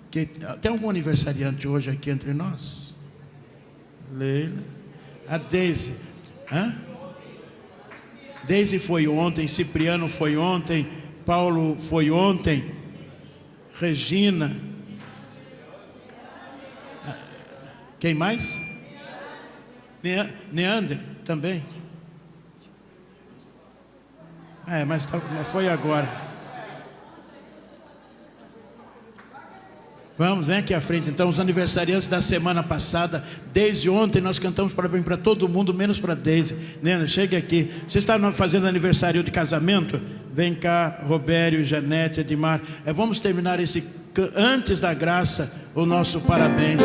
H: Okay. Tem algum aniversariante hoje aqui entre nós? Leila. A Deise. Deise foi ontem, Cipriano foi ontem, Paulo foi ontem, Regina. Quem mais? Neander também. Mas foi agora. Vamos, vem aqui à frente então, os aniversariantes da semana passada. Desde ontem nós cantamos parabéns para todo mundo, menos para Deise. Nena, chega aqui. Você está fazendo aniversário de casamento? Vem cá, Robério, Janete, Edmar. Vamos terminar esse antes da graça, o nosso parabéns.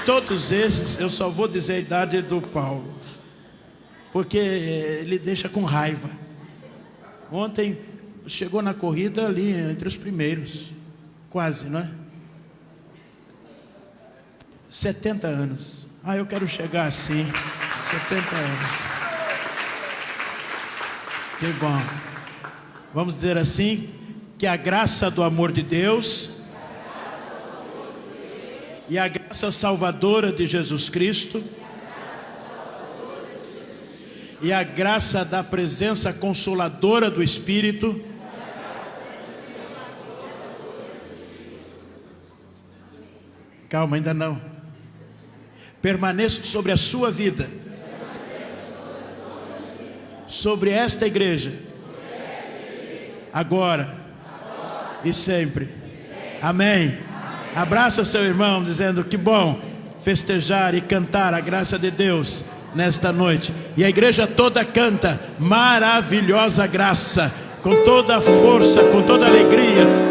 H: Todos esses, eu só vou dizer a idade do Paulo, porque ele deixa com raiva. Ontem chegou na corrida ali entre os primeiros, quase, não é? 70 anos. Eu quero chegar assim, 70 anos. Que bom. Vamos dizer assim, que a graça do amor de Deus e a graça salvadora de Jesus Cristo e a graça da presença consoladora do Espírito calma, ainda não, permaneça sobre a sua vida, sobre esta igreja, agora e sempre. Amém. Abraça seu irmão dizendo que bom festejar e cantar a graça de Deus nesta noite. E a igreja toda canta maravilhosa graça, com toda a força, com toda a alegria.